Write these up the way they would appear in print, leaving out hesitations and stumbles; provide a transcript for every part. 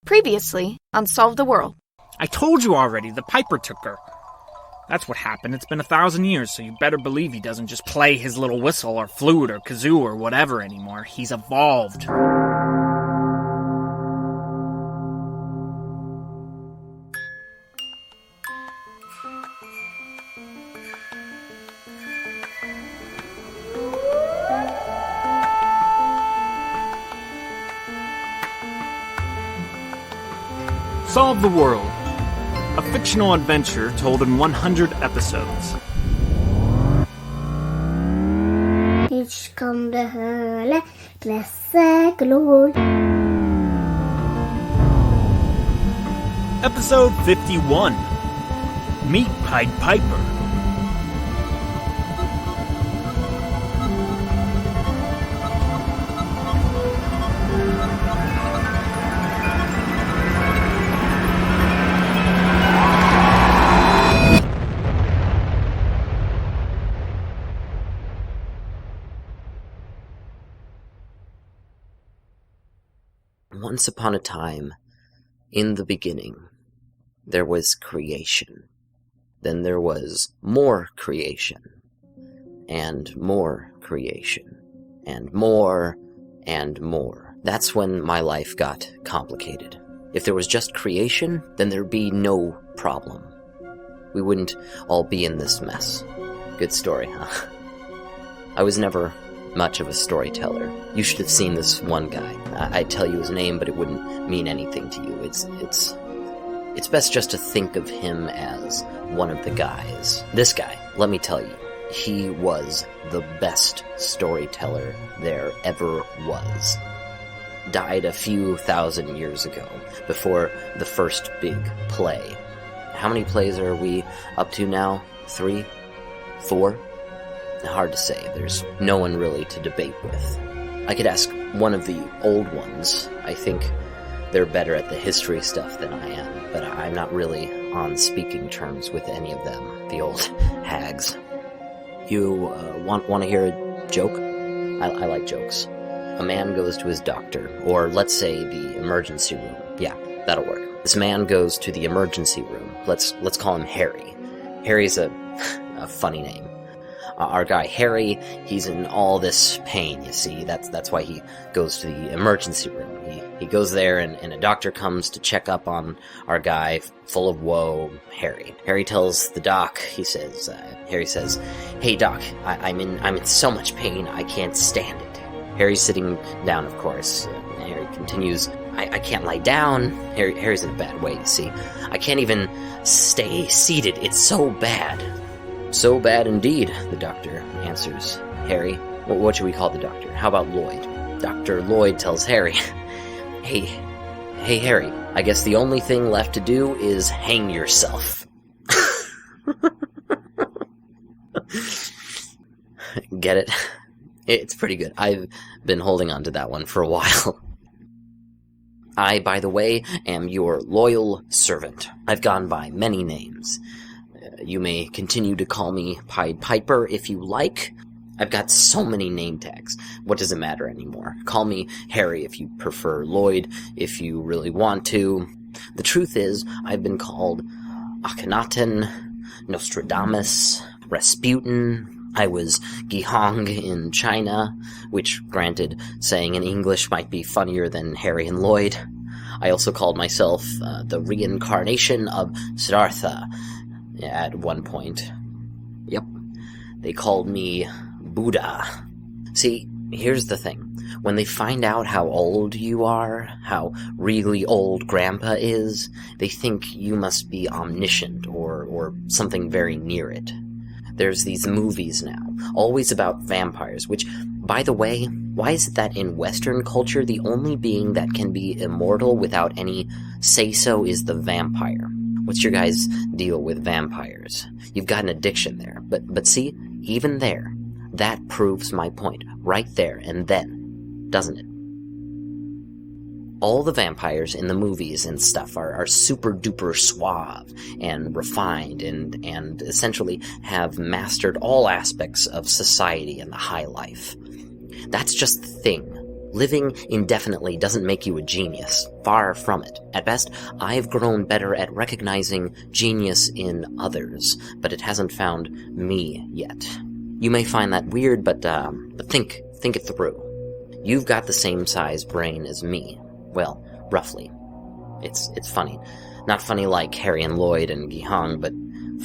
Previously on Solve the World. I told you already, the Piper took her. That's what happened. It's been 1,000 years, so you better believe he doesn't just play his little whistle or flute or kazoo or whatever anymore. He's evolved. Solve the World, a fictional adventure told in 100 episodes. Hysj, kan du høre glasset glor. Episode 51, Meet Pied Piper. Once upon a time, in the beginning, there was creation. Then there was more creation, and more creation, and more, and more. That's when my life got complicated. If there was just creation, then there'd be no problem. We wouldn't all be in this mess. Good story, huh? I was never much of a storyteller. You should have seen this one guy. I'd tell you his name, but it wouldn't mean anything to you. It's best just to think of him as one of the guys. This guy, let me tell you, he was the best storyteller there ever was. Died a few thousand years ago, before the first big play. How many plays are we up to now? 3? 4? Hard to say. There's no one really to debate with. I could ask one of the old ones. I think they're better at the history stuff than I am, but I'm not really on speaking terms with any of them, the old hags. You want to hear a joke? I like jokes. A man goes to his doctor, or let's say the emergency room. Yeah, that'll work. This man goes to the emergency room. Let's call him Harry. Harry's a funny name. Our guy Harry, he's in all this pain, you see. That's why he goes to the emergency room. He goes there and a doctor comes to check up on our guy full of woe, Harry. Harry tells the doc, Harry says, "Hey doc, I'm in so much pain, I can't stand it." Harry's sitting down, of course. Harry continues, I can't lie down. Harry's in a bad way, you see. I can't even stay seated, it's so bad. So bad indeed, the doctor answers. Harry, what should we call the doctor? How about Lloyd? Dr. Lloyd tells Harry, Hey Harry, I guess the only thing left to do is hang yourself. Get it? It's pretty good. I've been holding on to that one for a while. I, by the way, am your loyal servant. I've gone by many names. You may continue to call me Pied Piper if you like. I've got so many name tags. What does it matter anymore? Call me Harry if you prefer, Lloyd if you really want to. The truth is, I've been called Akhenaten, Nostradamus, Rasputin. I was Gihong in China, which, granted, saying in English might be funnier than Harry and Lloyd. I also called myself the reincarnation of Siddhartha at one point. Yep. They called me Buddha. See, here's the thing. When they find out how old you are, how really old Grandpa is, they think you must be omniscient or something very near it. There's these movies now, always about vampires, which, by the way, why is it that in Western culture the only being that can be immortal without any say-so is the vampire? What's your guys' deal with vampires? You've got an addiction there, but see, even there, that proves my point, right there and then, doesn't it? All the vampires in the movies and stuff are super-duper suave and refined and essentially have mastered all aspects of society and the high life. That's just the thing. Living indefinitely doesn't make you a genius. Far from it. At best, I've grown better at recognizing genius in others, but it hasn't found me yet. You may find that weird, but think it through. You've got the same size brain as me. Well, roughly. It's funny. Not funny like Harry and Lloyd and Gihang, but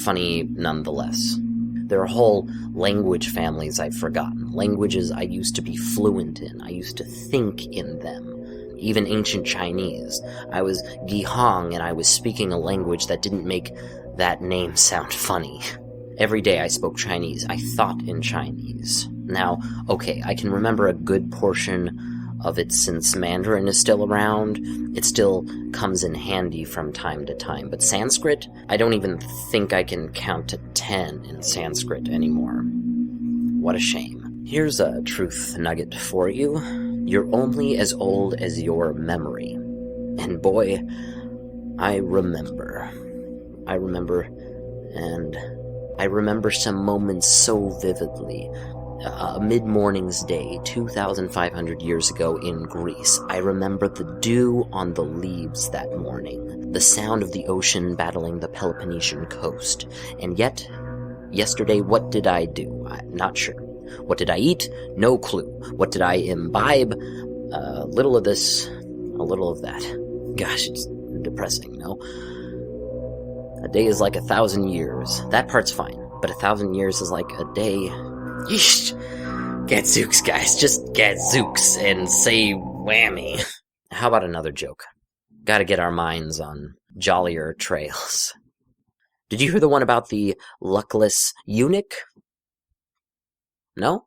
funny nonetheless. There are whole language families I've forgotten. Languages I used to be fluent in. I used to think in them. Even ancient Chinese. I was Gihang and I was speaking a language that didn't make that name sound funny. Every day I spoke Chinese. I thought in Chinese. Now, okay, I can remember a good portion of it since Mandarin is still around. It still comes in handy from time to time. But Sanskrit? I don't even think I can count to 10 in Sanskrit anymore. What a shame. Here's a truth nugget for you. You're only as old as your memory. And boy, I remember. I remember some moments so vividly. A mid-morning's day, 2,500 years ago in Greece. I remember the dew on the leaves that morning, the sound of the ocean battling the Peloponnesian coast. And yet, yesterday, what did I do? I'm not sure. What did I eat? No clue. What did I imbibe? A little of this, a little of that. Gosh, it's depressing, no? A day is like 1,000 years. That part's fine, but 1,000 years is like a day. Yeesh. Gadzooks, guys. Just gadzooks and say whammy. How about another joke? Gotta get our minds on jollier trails. Did you hear the one about the luckless eunuch? No?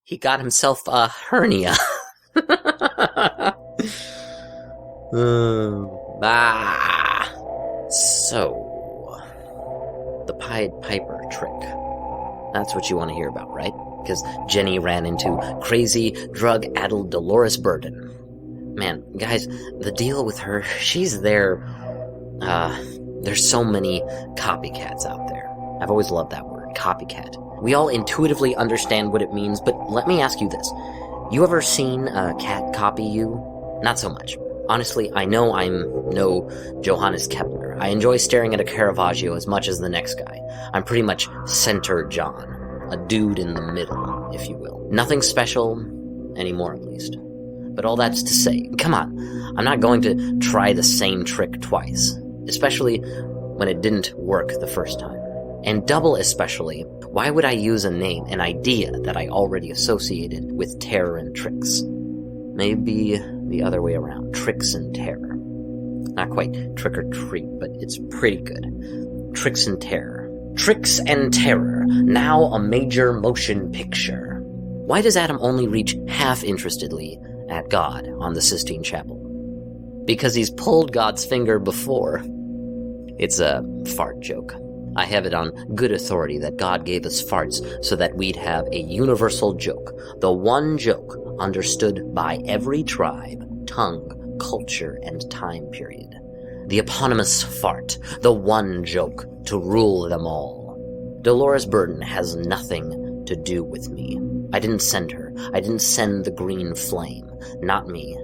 He got himself a hernia. So, the Pied Piper trick. That's what you want to hear about, right? Because Jenny ran into crazy, drug-addled Dolores Burden. Man, guys, the deal with her, she's there. There's so many copycats out there. I've always loved that word, copycat. We all intuitively understand what it means, but let me ask you this. You ever seen a cat copy you? Not so much. Honestly, I know I'm no Johannes Kepler. I enjoy staring at a Caravaggio as much as the next guy. I'm pretty much Center John. A dude in the middle, if you will. Nothing special, anymore at least. But all that's to say, come on, I'm not going to try the same trick twice. Especially when it didn't work the first time. And double especially, why would I use a name, an idea that I already associated with terror and tricks? Maybe the other way around, tricks and terror. Not quite trick or treat, but it's pretty good. Tricks and terror. Tricks and Terror, now a major motion picture. Why does Adam only reach half-interestedly at God on the Sistine Chapel? Because he's pulled God's finger before. It's a fart joke. I have it on good authority that God gave us farts so that we'd have a universal joke. The one joke understood by every tribe, tongue, culture, and time period. The eponymous fart, the one joke to rule them all. Dolores Burden has nothing to do with me. I didn't send her. I didn't send the green flame. Not me.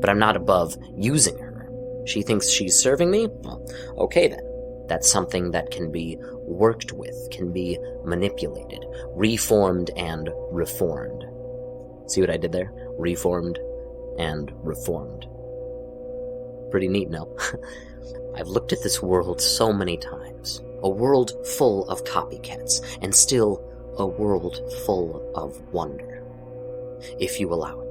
But I'm not above using her. She thinks she's serving me? Well, okay then. That's something that can be worked with, can be manipulated, reformed and reformed. See what I did there? Reformed and reformed. Pretty neat, no? I've looked at this world so many times. A world full of copycats, and still a world full of wonder. If you allow it.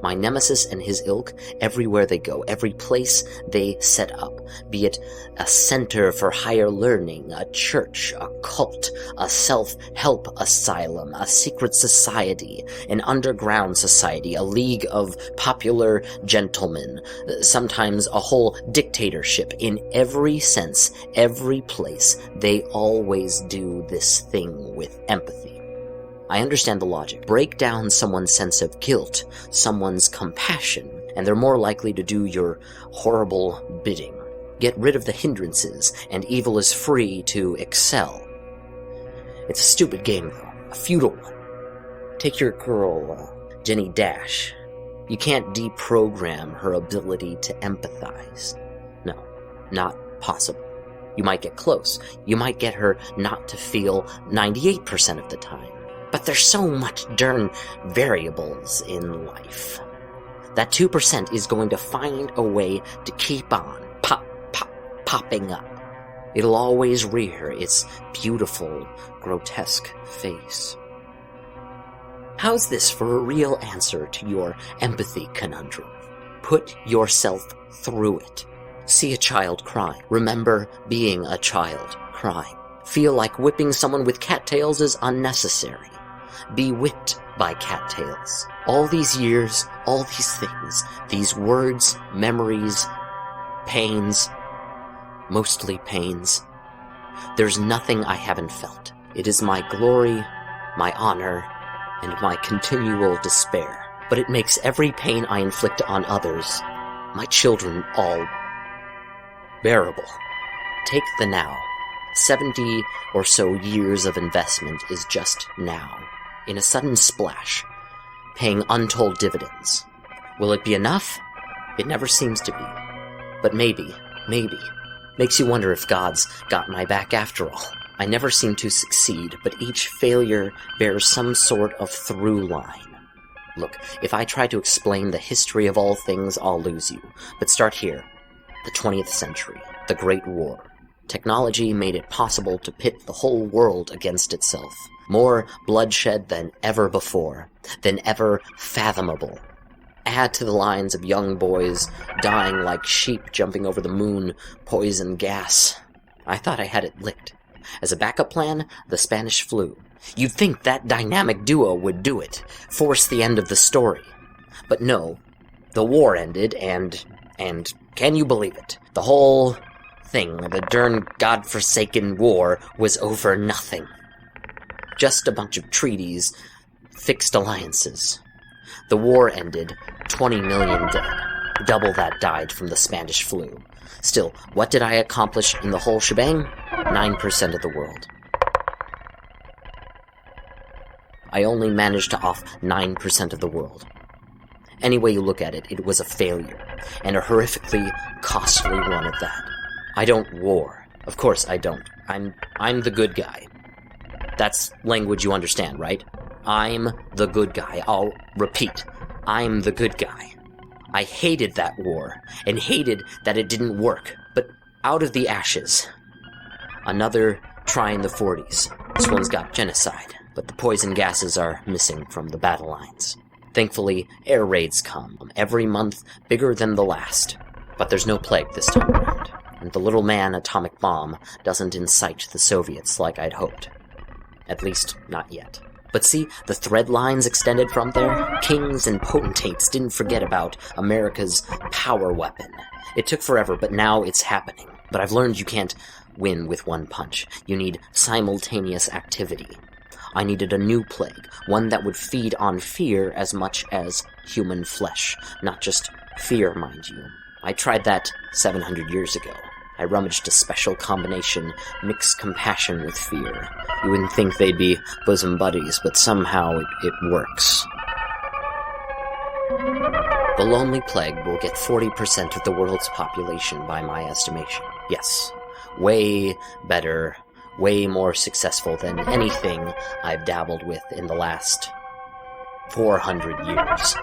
My nemesis and his ilk, everywhere they go, every place they set up, be it a center for higher learning, a church, a cult, a self-help asylum, a secret society, an underground society, a league of popular gentlemen, sometimes a whole dictatorship. In every sense, every place, they always do this thing with empathy. I understand the logic. Break down someone's sense of guilt, someone's compassion, and they're more likely to do your horrible bidding. Get rid of the hindrances, and evil is free to excel. It's a stupid game, though. A futile one. Take your girl, Jenn Dash. You can't deprogram her ability to empathize. No, not possible. You might get close. You might get her not to feel 98% of the time. But there's so much darn variables in life. That 2% is going to find a way to keep on popping up. It'll always rear its beautiful, grotesque face. How's this for a real answer to your empathy conundrum? Put yourself through it. See a child cry. Remember being a child crying. Feel like whipping someone with cattails is unnecessary. Be whipped by cattails. All these years, all these things, these words, memories, pains, mostly pains. There's nothing I haven't felt. It is my glory, my honor, and my continual despair. But it makes every pain I inflict on others, my children, all bearable. Take the now. 70 or so years of investment is just now, in a sudden splash, paying untold dividends. Will it be enough? It never seems to be. But maybe. Makes you wonder if God's got my back after all. I never seem to succeed, but each failure bears some sort of through line. Look, if I try to explain the history of all things, I'll lose you. But start here. The 20th century. The Great War. Technology made it possible to pit the whole world against itself. More bloodshed than ever before. Than ever fathomable. Add to the lines of young boys dying like sheep jumping over the moon, poison gas. I thought I had it licked. As a backup plan, the Spanish flu. You'd think that dynamic duo would do it, force the end of the story. But no, the war ended, and can you believe it? The whole thing, the darn godforsaken war, was over nothing. Just a bunch of treaties, fixed alliances. The war ended, 20 million dead. Double that died from the Spanish flu. Still, what did I accomplish in the whole shebang? 9% of the world. I only managed to off 9% of the world. Any way you look at it, it was a failure, and a horrifically costly one at that. I don't war. Of course I don't. I'm the good guy. That's language you understand, right? I'm the good guy. I'll repeat. I'm the good guy. I hated that war, and hated that it didn't work, but out of the ashes. Another try in the 40s. This one's got genocide, but the poison gases are missing from the battle lines. Thankfully, air raids come, every month bigger than the last. But there's no plague this time around, and the little man atomic bomb doesn't incite the Soviets like I'd hoped. At least, not yet. But see, the thread lines extended from there? Kings and potentates didn't forget about America's power weapon. It took forever, but now it's happening. But I've learned you can't win with one punch. You need simultaneous activity. I needed a new plague, one that would feed on fear as much as human flesh. Not just fear, mind you. I tried that 700 years ago. I rummaged a special combination, mixed compassion with fear. You wouldn't think they'd be bosom buddies, but somehow it works. The Lonely Plague will get 40% of the world's population by my estimation. Yes, way better, way more successful than anything I've dabbled with in the last 400 years.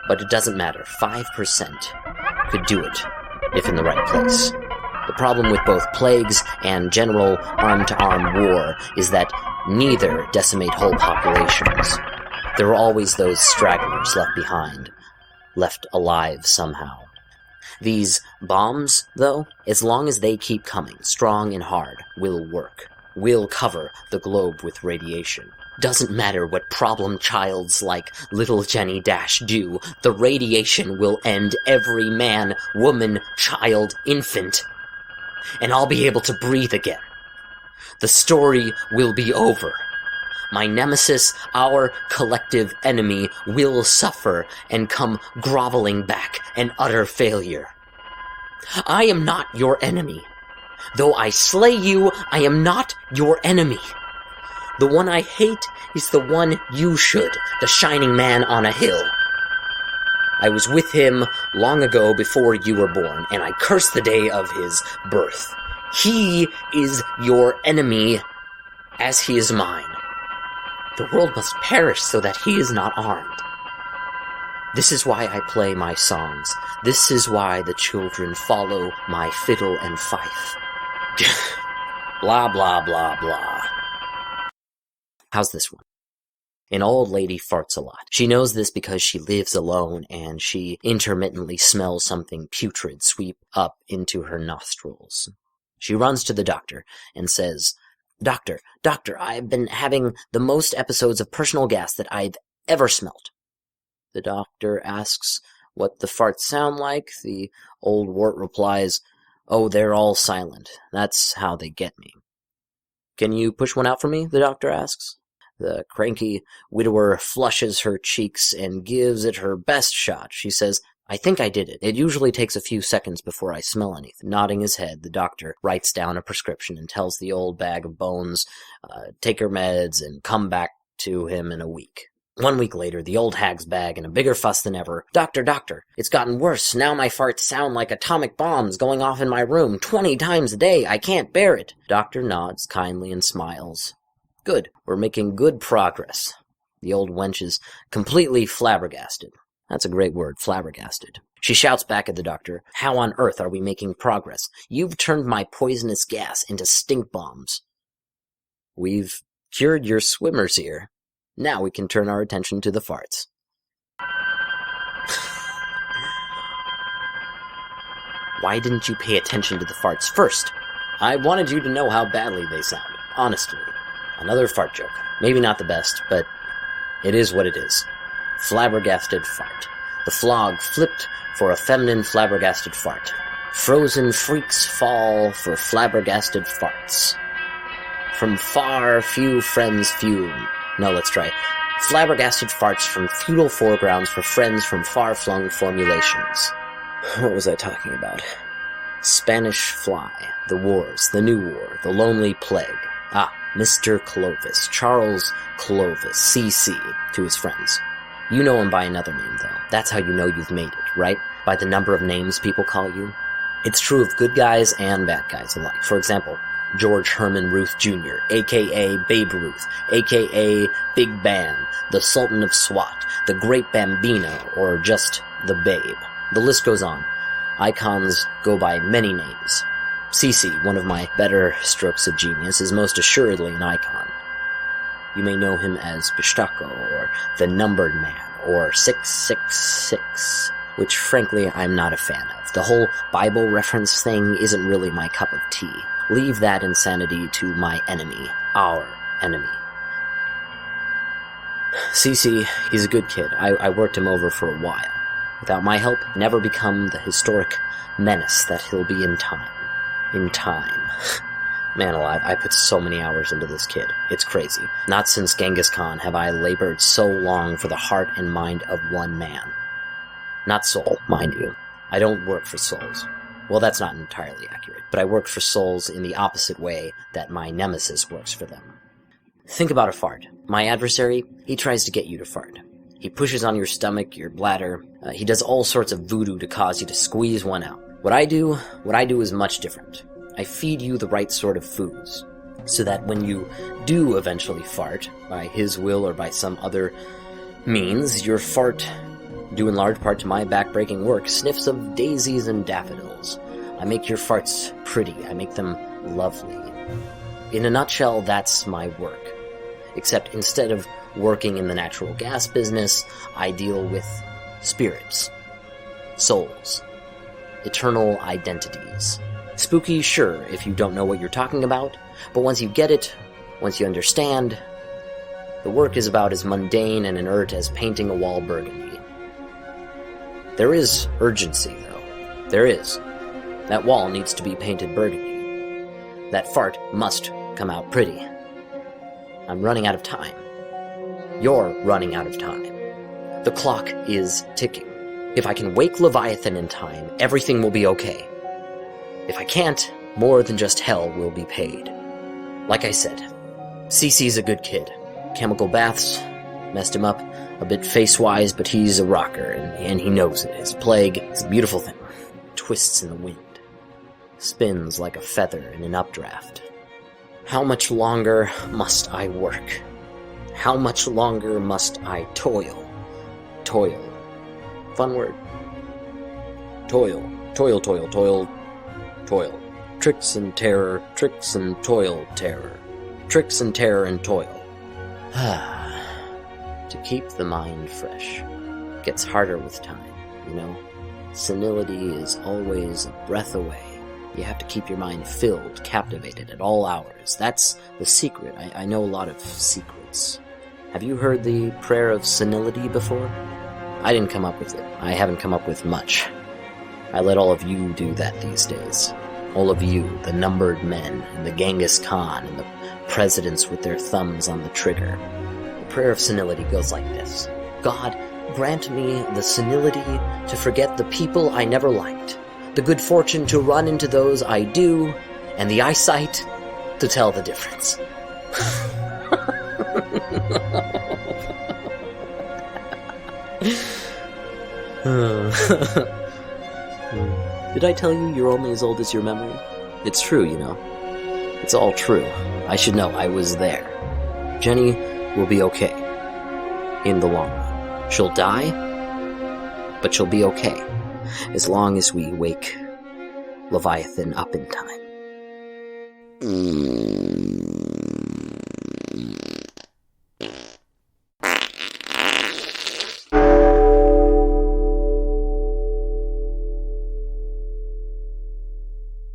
But it doesn't matter, 5% could do it, if in the right place. The problem with both plagues and general arm-to-arm war is that neither decimate whole populations. There are always those stragglers left behind, left alive somehow. These bombs, though, as long as they keep coming, strong and hard, will work. Will cover the globe with radiation. Doesn't matter what problem childs like little Jenn Dash do, the radiation will end every man, woman, child, infant. And I'll be able to breathe again. The story will be over. My nemesis, our collective enemy, will suffer and come groveling back, an utter failure. I am not your enemy. Though I slay you, I am not your enemy. The one I hate is the one you should, the shining man on a hill. I was with him long ago before you were born, and I curse the day of his birth. He is your enemy, as he is mine. The world must perish so that he is not armed. This is why I play my songs. This is why the children follow my fiddle and fife. Blah, blah, blah, blah. How's this one? An old lady farts a lot. She knows this because she lives alone, and she intermittently smells something putrid sweep up into her nostrils. She runs to the doctor and says, Doctor, I've been having the most episodes of personal gas that I've ever smelt. The doctor asks what the farts sound like. The old wart replies, Oh, they're all silent. That's how they get me. Can you push one out for me? The doctor asks. The cranky widower flushes her cheeks and gives it her best shot. She says, I think I did it. It usually takes a few seconds before I smell anything. Nodding his head, the doctor writes down a prescription and tells the old bag of bones, take her meds and come back to him in a week. 1 week later, the old hag's back in a bigger fuss than ever. Doctor, it's gotten worse. Now my farts sound like atomic bombs going off in my room 20 times a day. I can't bear it. Doctor nods kindly and smiles. Good. We're making good progress. The old wench is completely flabbergasted. That's a great word, flabbergasted. She shouts back at the doctor, How on earth are we making progress? You've turned my poisonous gas into stink bombs. We've cured your swimmers here. Now we can turn our attention to the farts. Why didn't you pay attention to the farts first? I wanted you to know how badly they sound, honestly. Another fart joke. Maybe not the best, but it is what it is. Flabbergasted fart. The flog flipped for a feminine flabbergasted fart. Frozen freaks fall for flabbergasted farts. From far, few friends fume. No, let's try. Flabbergasted farts from feudal foregrounds for friends from far-flung formulations. What was I talking about? Spanish fly, the wars, the new war, the lonely plague. Mr. Clovis, Charles Clovis, C.C., to his friends. You know him by another name, though. That's how you know you've made it, right? By the number of names people call you. It's true of good guys and bad guys alike. For example, George Herman Ruth Jr., a.k.a. Babe Ruth, a.k.a. Big Bam, the Sultan of Swat, the Great Bambino, or just the Babe. The list goes on. Icons go by many names. Cece, one of my better strokes of genius, is most assuredly an icon. You may know him as Bistako, or the Numbered Man, or 666, which frankly I'm not a fan of. The whole Bible reference thing isn't really my cup of tea. Leave that insanity to my enemy, our enemy. Cece, he's a good kid. I worked him over for a while. Without my help, never become the historic menace that he'll be in time. In time. Man alive, I put so many hours into this kid. It's crazy. Not since Genghis Khan have I labored so long for the heart and mind of one man. Not soul, mind you. I don't work for souls. Well, that's not entirely accurate, but I work for souls in the opposite way that my nemesis works for them. Think about a fart. My adversary, he tries to get you to fart. He pushes on your stomach, your bladder. He does all sorts of voodoo to cause you to squeeze one out. What I do is much different. I feed you the right sort of foods, so that when you do eventually fart, by his will or by some other means, your fart, due in large part to my back-breaking work, sniffs of daisies and daffodils. I make your farts pretty. I make them lovely. In a nutshell, that's my work. Except instead of working in the natural gas business, I deal with spirits, souls, eternal identities. Spooky, sure, if you don't know what you're talking about, but once you get it, once you understand, the work is about as mundane and inert as painting a wall burgundy. There is urgency, though. There is. That wall needs to be painted burgundy. That fart must come out pretty. I'm running out of time. You're running out of time. The clock is ticking. If I can wake Leviathan in time, everything will be okay. If I can't, more than just hell will be paid. Like I said, Cece's a good kid. Chemical baths messed him up a bit face-wise, but he's a rocker, and he knows it. His plague is a beautiful thing. Twists in the wind. Spins like a feather in an updraft. How much longer must I work? How much longer must I toil? Toil. Fun word. Toil. Toil, toil, toil. Toil. Tricks and terror, tricks and toil, terror. Tricks and terror and toil. To keep the mind fresh. Gets harder with time, you know? Senility is always a breath away. You have to keep your mind filled, captivated at all hours. That's the secret. I know a lot of secrets. Have you heard the prayer of senility before? I didn't come up with it. I haven't come up with much. I let all of you do that these days. All of you, the numbered men, and the Genghis Khan, and the presidents with their thumbs on the trigger. The prayer of senility goes like this. God, grant me the senility to forget the people I never liked, the good fortune to run into those I do, and the eyesight to tell the difference. Did I tell you you're only as old as your memory? It's true, you know. It's all true. I should know. I was there. Jenny will be okay. In the long run. She'll die, but she'll be okay. As long as we wake Leviathan up in time.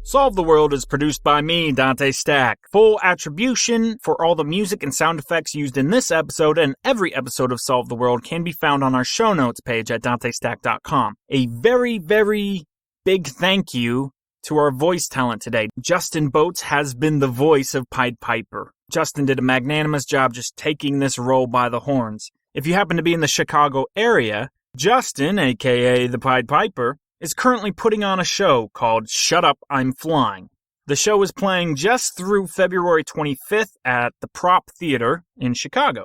Solve the World is produced by me, Dante Stack. Full attribution for all the music and sound effects used in this episode and every episode of Solve the World can be found on our show notes page at dantestack.com. A very, very big thank you to our voice talent today. Justin Boats has been the voice of Pied Piper. Justin did a magnanimous job just taking this role by the horns. If you happen to be in the Chicago area, Justin, aka the Pied Piper, is currently putting on a show called Shut Up, I'm Flying. The show is playing just through February 25th at the Prop Theater in Chicago.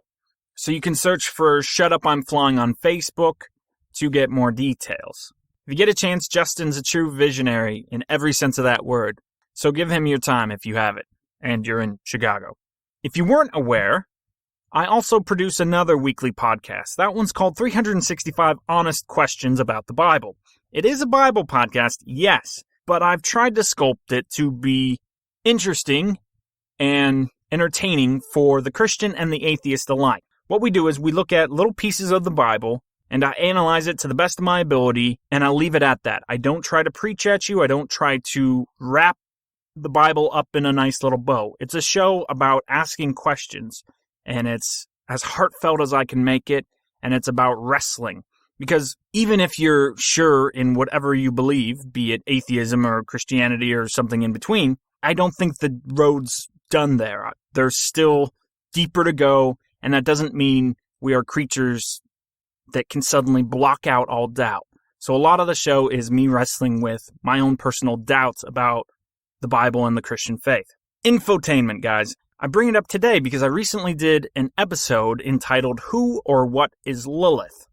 So you can search for Shut Up, I'm Flying on Facebook to get more details. If you get a chance, Justin's a true visionary in every sense of that word. So give him your time if you have it, and you're in Chicago. If you weren't aware, I also produce another weekly podcast. That one's called 365 Honest Questions About the Bible. It is a Bible podcast, yes, but I've tried to sculpt it to be interesting and entertaining for the Christian and the atheist alike. What we do is we look at little pieces of the Bible, and I analyze it to the best of my ability, and I'll leave it at that. I don't try to preach at you. I don't try to wrap the Bible up in a nice little bow. It's a show about asking questions, and it's as heartfelt as I can make it, and it's about wrestling. Because even if you're sure in whatever you believe, be it atheism or Christianity or something in between, I don't think the road's done there. There's still deeper to go, and that doesn't mean we are creatures that can suddenly block out all doubt. So a lot of the show is me wrestling with my own personal doubts about the Bible and the Christian faith. Infotainment, guys. I bring it up today because I recently did an episode entitled Who or What is Lilith?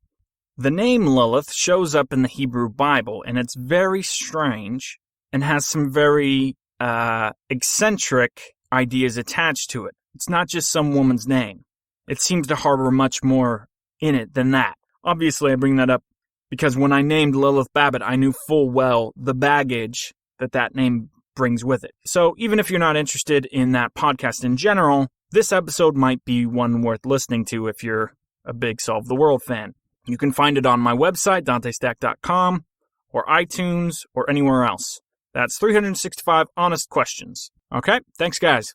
The name Lilith shows up in the Hebrew Bible, and it's very strange and has some very eccentric ideas attached to it. It's not just some woman's name. It seems to harbor much more in it than that. Obviously, I bring that up because when I named Lilith Babbitt, I knew full well the baggage that name brings with it. So even if you're not interested in that podcast in general, this episode might be one worth listening to if you're a big Solve the World fan. You can find it on my website, dantestack.com, or iTunes, or anywhere else. That's 365 Honest Questions. Okay, thanks guys.